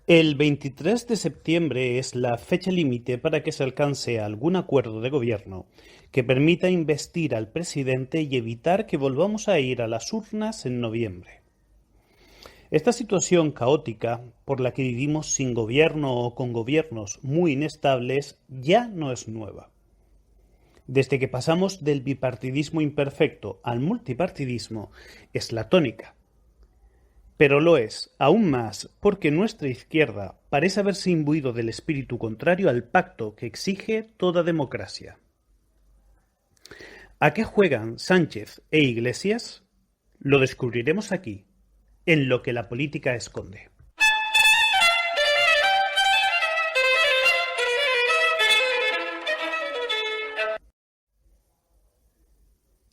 El 23 de septiembre es la fecha límite para que se alcance algún acuerdo de gobierno que permita investir al presidente y evitar que volvamos a ir a las urnas en noviembre. Esta situación caótica, por la que vivimos sin gobierno o con gobiernos muy inestables, ya no es nueva. Desde que pasamos del bipartidismo imperfecto al multipartidismo, es la tónica. Pero lo es aún más porque nuestra izquierda parece haberse imbuido del espíritu contrario al pacto que exige toda democracia. ¿A qué juegan Sánchez e Iglesias? Lo descubriremos aquí, en Lo que la política esconde.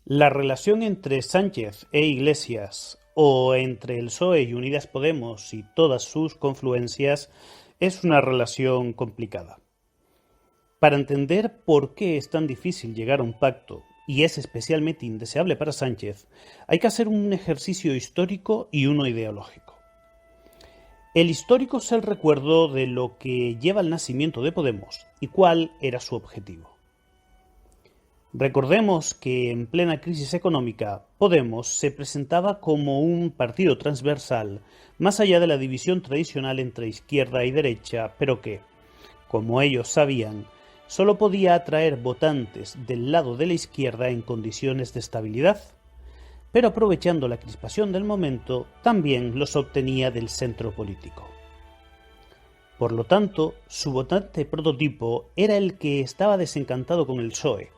La relación entre Sánchez e Iglesias, o entre el PSOE y Unidas Podemos y todas sus confluencias, es una relación complicada. Para entender por qué es tan difícil llegar a un pacto, y es especialmente indeseable para Sánchez, hay que hacer un ejercicio histórico y uno ideológico. El histórico es el recuerdo de lo que lleva al nacimiento de Podemos y cuál era su objetivo. Recordemos que en plena crisis económica, Podemos se presentaba como un partido transversal, más allá de la división tradicional entre izquierda y derecha, pero que, como ellos sabían, solo podía atraer votantes del lado de la izquierda en condiciones de estabilidad, pero aprovechando la crispación del momento, también los obtenía del centro político. Por lo tanto, su votante prototipo era el que estaba desencantado con el PSOE,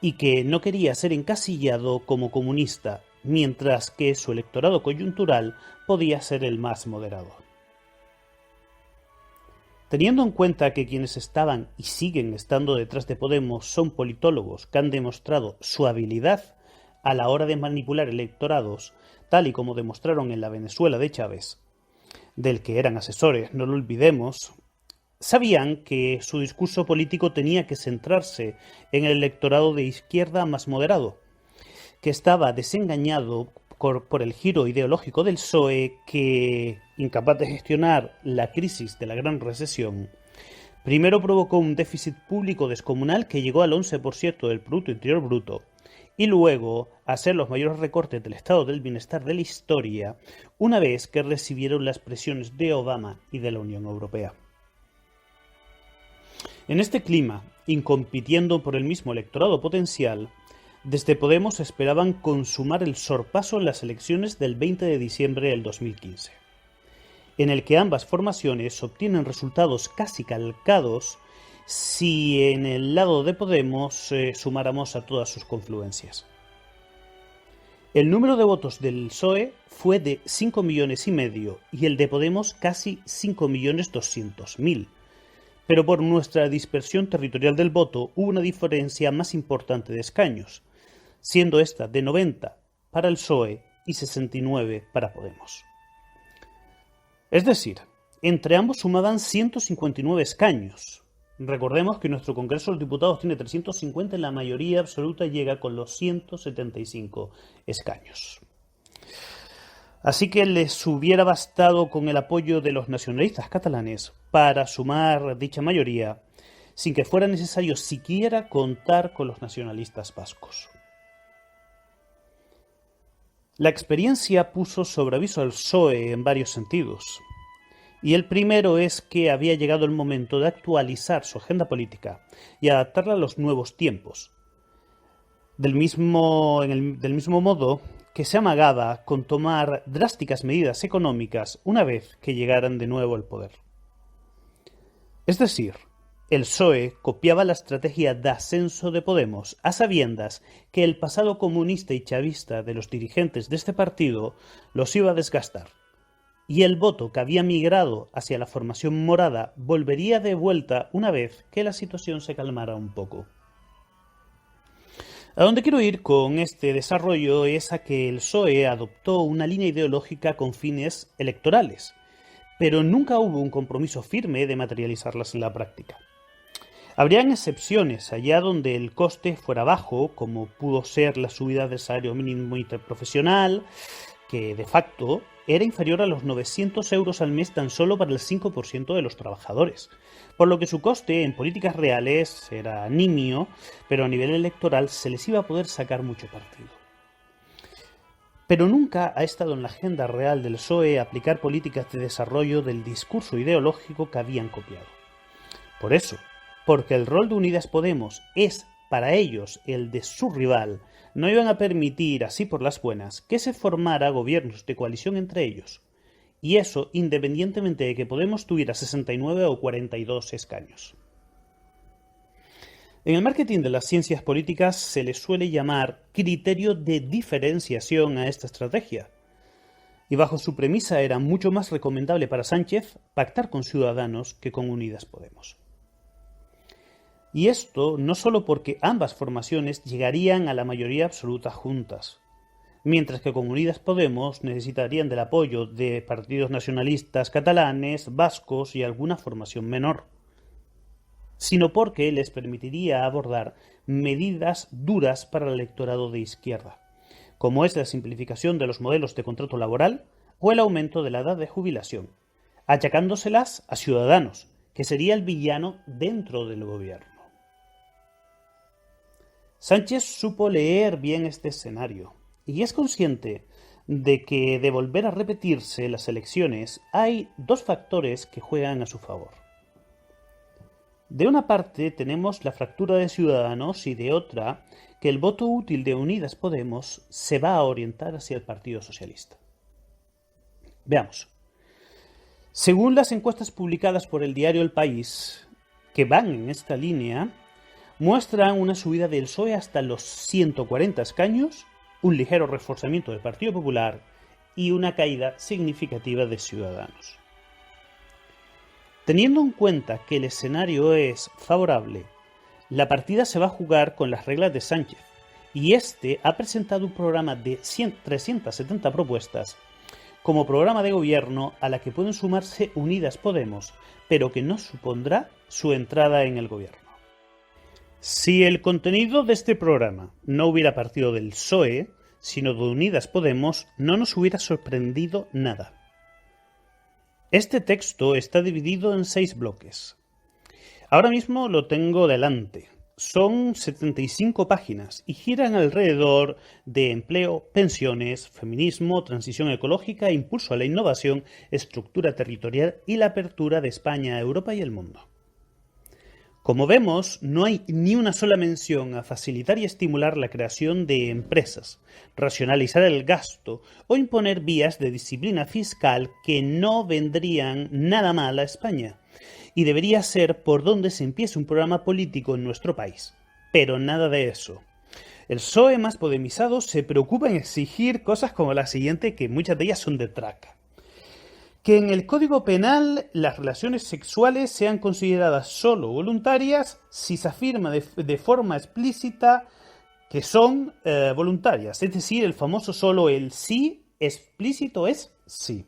y que no quería ser encasillado como comunista, mientras que su electorado coyuntural podía ser el más moderado. Teniendo en cuenta que quienes estaban y siguen estando detrás de Podemos son politólogos que han demostrado su habilidad a la hora de manipular electorados, tal y como demostraron en la Venezuela de Chávez, del que eran asesores, no lo olvidemos, sabían que su discurso político tenía que centrarse en el electorado de izquierda más moderado, que estaba desengañado por el giro ideológico del PSOE que, incapaz de gestionar la crisis de la gran recesión, primero provocó un déficit público descomunal que llegó al 11% del Producto Interior Bruto, y luego hacer los mayores recortes del estado del bienestar de la historia una vez que recibieron las presiones de Obama y de la Unión Europea. En este clima, incompitiendo por el mismo electorado potencial, desde Podemos esperaban consumar el sorpaso en las elecciones del 20 de diciembre del 2015, en el que ambas formaciones obtienen resultados casi calcados si en el lado de Podemos sumáramos a todas sus confluencias. El número de votos del PSOE fue de 5,5 millones y el de Podemos casi 5,2 millones, pero por nuestra dispersión territorial del voto hubo una diferencia más importante de escaños, siendo esta de 90 para el PSOE y 69 para Podemos. Es decir, entre ambos sumaban 159 escaños. Recordemos que nuestro Congreso de los Diputados tiene 350 y la mayoría absoluta llega con los 175 escaños. Así que les hubiera bastado con el apoyo de los nacionalistas catalanes para sumar dicha mayoría, sin que fuera necesario siquiera contar con los nacionalistas vascos. La experiencia puso sobre aviso al PSOE en varios sentidos, y el primero es que había llegado el momento de actualizar su agenda política y adaptarla a los nuevos tiempos. Del mismo modo que se amagaba con tomar drásticas medidas económicas una vez que llegaran de nuevo al poder. Es decir, el PSOE copiaba la estrategia de ascenso de Podemos a sabiendas que el pasado comunista y chavista de los dirigentes de este partido los iba a desgastar, y el voto que había migrado hacia la formación morada volvería de vuelta una vez que la situación se calmara un poco. A donde quiero ir con este desarrollo es a que el PSOE adoptó una línea ideológica con fines electorales, pero nunca hubo un compromiso firme de materializarlas en la práctica. Habrían excepciones allá donde el coste fuera bajo, como pudo ser la subida del salario mínimo interprofesional, que de facto era inferior a los 900 euros al mes tan solo para el 5% de los trabajadores, por lo que su coste en políticas reales era nimio, pero a nivel electoral se les iba a poder sacar mucho partido. Pero nunca ha estado en la agenda real del PSOE aplicar políticas de desarrollo del discurso ideológico que habían copiado. Por eso, porque el rol de Unidas Podemos es para ellos el de su rival, no iban a permitir, así por las buenas, que se formara gobiernos de coalición entre ellos. Y eso independientemente de que Podemos tuviera 69 o 42 escaños. En el marketing de las ciencias políticas se le suele llamar criterio de diferenciación a esta estrategia. Y bajo su premisa era mucho más recomendable para Sánchez pactar con Ciudadanos que con Unidas Podemos. Y esto no solo porque ambas formaciones llegarían a la mayoría absoluta juntas, mientras que con Unidas Podemos necesitarían del apoyo de partidos nacionalistas catalanes, vascos y alguna formación menor, sino porque les permitiría abordar medidas duras para el electorado de izquierda, como es la simplificación de los modelos de contrato laboral o el aumento de la edad de jubilación, achacándoselas a Ciudadanos, que sería el villano dentro del gobierno. Sánchez supo leer bien este escenario y es consciente de que de volver a repetirse las elecciones hay dos factores que juegan a su favor. De una parte tenemos la fractura de Ciudadanos y de otra que el voto útil de Unidas Podemos se va a orientar hacia el Partido Socialista. Veamos. Según las encuestas publicadas por el diario El País, que van en esta línea, muestran una subida del PSOE hasta los 140 escaños, un ligero reforzamiento del Partido Popular y una caída significativa de Ciudadanos. Teniendo en cuenta que el escenario es favorable, la partida se va a jugar con las reglas de Sánchez, y este ha presentado un programa de 370 propuestas como programa de gobierno a la que pueden sumarse Unidas Podemos, pero que no supondrá su entrada en el gobierno. Si el contenido de este programa no hubiera partido del PSOE, sino de Unidas Podemos, no nos hubiera sorprendido nada. Este texto está dividido en 6 bloques. Ahora mismo lo tengo delante. Son 75 páginas y giran alrededor de empleo, pensiones, feminismo, transición ecológica, impulso a la innovación, estructura territorial y la apertura de España a Europa y el mundo. Como vemos, no hay ni una sola mención a facilitar y estimular la creación de empresas, racionalizar el gasto o imponer vías de disciplina fiscal que no vendrían nada mal a España. Y debería ser por donde se empiece un programa político en nuestro país. Pero nada de eso. El PSOE más podemizado se preocupa en exigir cosas como la siguiente, que muchas de ellas son de traca. Que en el Código Penal las relaciones sexuales sean consideradas solo voluntarias si se afirma de forma explícita que son voluntarias. Es decir, el famoso solo el sí explícito es sí.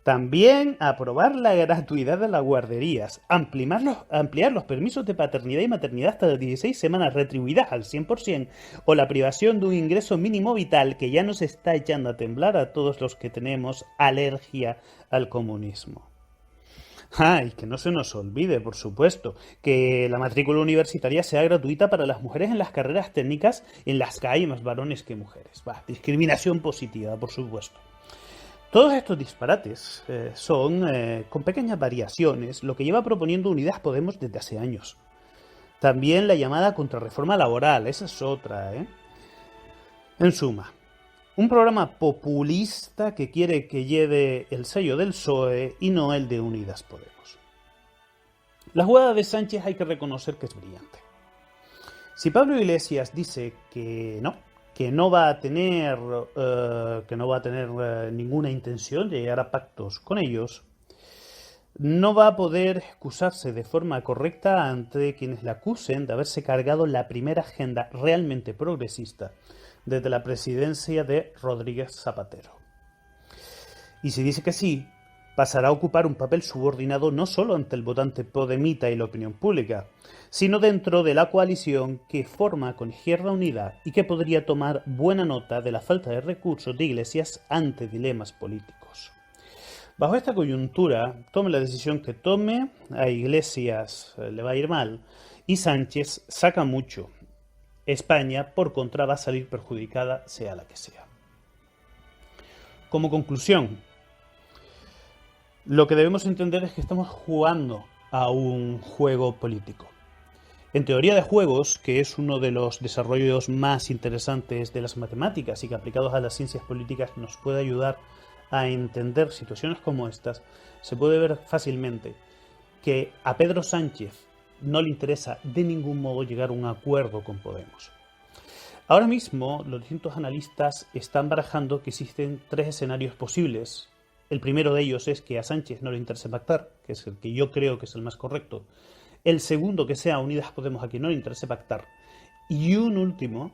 También aprobar la gratuidad de las guarderías, ampliar los permisos de paternidad y maternidad hasta las 16 semanas retribuidas al 100%, o la privación de un ingreso mínimo vital que ya nos está echando a temblar a todos los que tenemos alergia al comunismo. Y que no se nos olvide, por supuesto, que la matrícula universitaria sea gratuita para las mujeres en las carreras técnicas en las que hay más varones que mujeres. Discriminación positiva, por supuesto. Todos estos disparates son, con pequeñas variaciones, lo que lleva proponiendo Unidas Podemos desde hace años. También la llamada contrarreforma laboral, esa es otra. En suma, un programa populista que quiere que lleve el sello del PSOE y no el de Unidas Podemos. La jugada de Sánchez hay que reconocer que es brillante. Si Pablo Iglesias dice que no va a tener ninguna intención de llegar a pactos con ellos, no va a poder excusarse de forma correcta ante quienes le acusen de haberse cargado la primera agenda realmente progresista desde la presidencia de Rodríguez Zapatero. Y si dice que sí, pasará a ocupar un papel subordinado no solo ante el votante podemita y la opinión pública, sino dentro de la coalición que forma con Izquierda Unida y que podría tomar buena nota de la falta de recursos de Iglesias ante dilemas políticos. Bajo esta coyuntura, tome la decisión que tome, a Iglesias le va a ir mal y Sánchez saca mucho. España, por contra, va a salir perjudicada, sea la que sea. Como conclusión, lo que debemos entender es que estamos jugando a un juego político. En teoría de juegos, que es uno de los desarrollos más interesantes de las matemáticas y que aplicados a las ciencias políticas nos puede ayudar a entender situaciones como estas, se puede ver fácilmente que a Pedro Sánchez no le interesa de ningún modo llegar a un acuerdo con Podemos. Ahora mismo los distintos analistas están barajando que existen 3 escenarios posibles. El primero de ellos es que a Sánchez no le interese pactar, que es el que yo creo que es el más correcto. El segundo, que sea a Unidas Podemos a quien no le interese pactar. Y un último,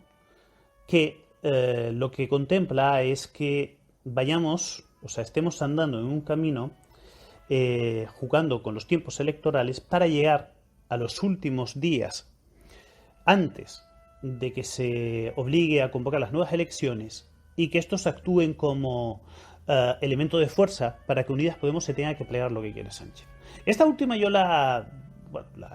que lo que contempla es que estemos andando en un camino jugando con los tiempos electorales para llegar a los últimos días antes de que se obligue a convocar las nuevas elecciones y que estos actúen como elemento de fuerza para que Unidas Podemos se tenga que plegar lo que quiere Sánchez. Esta última yo la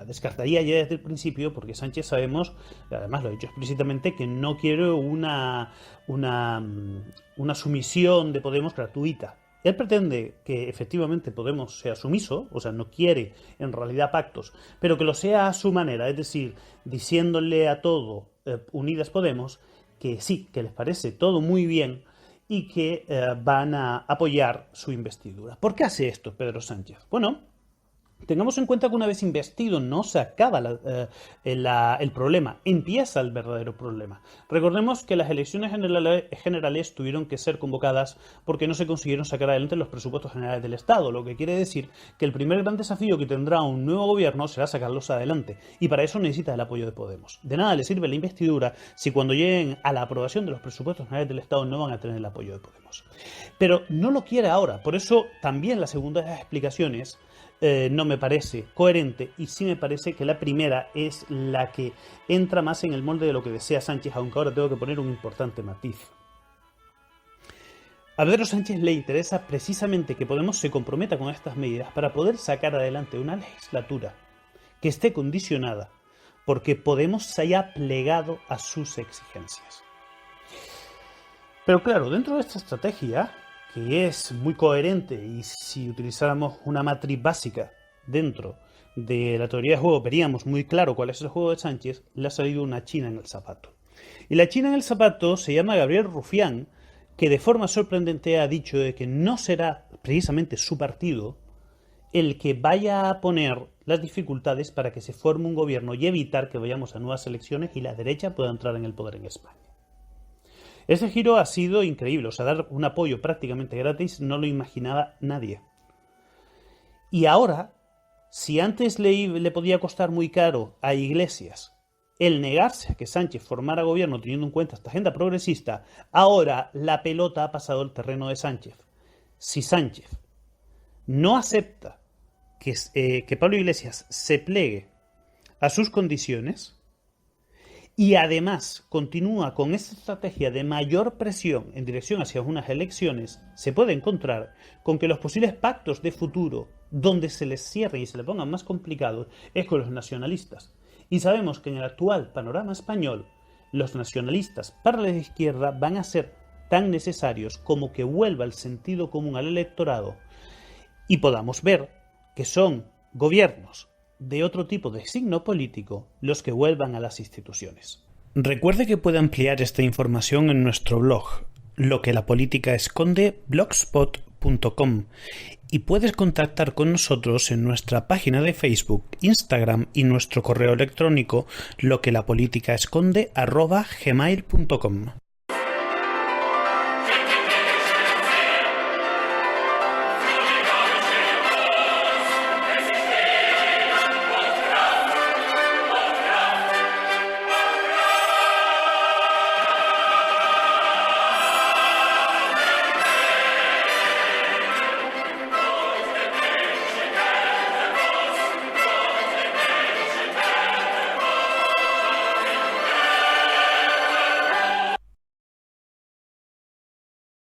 descartaría ya desde el principio, porque Sánchez sabemos, además lo ha dicho explícitamente, que no quiere una sumisión de Podemos gratuita. Él pretende que efectivamente Podemos sea sumiso, o sea, no quiere en realidad pactos, pero que lo sea a su manera, es decir, diciéndole a todo Unidas Podemos que sí, que les parece todo muy bien y que van a apoyar su investidura. ¿Por qué hace esto Pedro Sánchez? Bueno, tengamos en cuenta que una vez investido no se acaba el problema, empieza el verdadero problema. Recordemos que las elecciones generales tuvieron que ser convocadas porque no se consiguieron sacar adelante los presupuestos generales del Estado, lo que quiere decir que el primer gran desafío que tendrá un nuevo gobierno será sacarlos adelante, y para eso necesita el apoyo de Podemos. De nada le sirve la investidura si cuando lleguen a la aprobación de los presupuestos generales del Estado no van a tener el apoyo de Podemos. Pero no lo quiere ahora, por eso también la segunda de las explicaciones no me parece coherente, y sí me parece que la primera es la que entra más en el molde de lo que desea Sánchez, aunque ahora tengo que poner un importante matiz. A Pedro Sánchez le interesa precisamente que Podemos se comprometa con estas medidas para poder sacar adelante una legislatura que esté condicionada porque Podemos se haya plegado a sus exigencias. Pero claro, dentro de esta estrategia, que es muy coherente, y si utilizáramos una matriz básica dentro de la teoría de juego veríamos muy claro cuál es el juego de Sánchez, le ha salido una china en el zapato. Y la china en el zapato se llama Gabriel Rufián, que de forma sorprendente ha dicho de que no será precisamente su partido el que vaya a poner las dificultades para que se forme un gobierno y evitar que vayamos a nuevas elecciones y la derecha pueda entrar en el poder en España. Ese giro ha sido increíble, o sea, dar un apoyo prácticamente gratis no lo imaginaba nadie. Y ahora, si antes le podía costar muy caro a Iglesias el negarse a que Sánchez formara gobierno teniendo en cuenta esta agenda progresista, ahora la pelota ha pasado al terreno de Sánchez. Si Sánchez no acepta que Pablo Iglesias se plegue a sus condiciones, y además continúa con esta estrategia de mayor presión en dirección hacia unas elecciones, se puede encontrar con que los posibles pactos de futuro, donde se les cierren y se les pongan más complicados, es con los nacionalistas. Y sabemos que en el actual panorama español, los nacionalistas para la izquierda van a ser tan necesarios como que vuelva el sentido común al electorado y podamos ver que son gobiernos de otro tipo de signo político los que vuelvan a las instituciones. Recuerde que puede ampliar esta información en nuestro blog, Lo que la política esconde, blogspot.com, y puedes contactar con nosotros en nuestra página de Facebook, Instagram y nuestro correo electrónico loquelapoliticaesconde@gmail.com.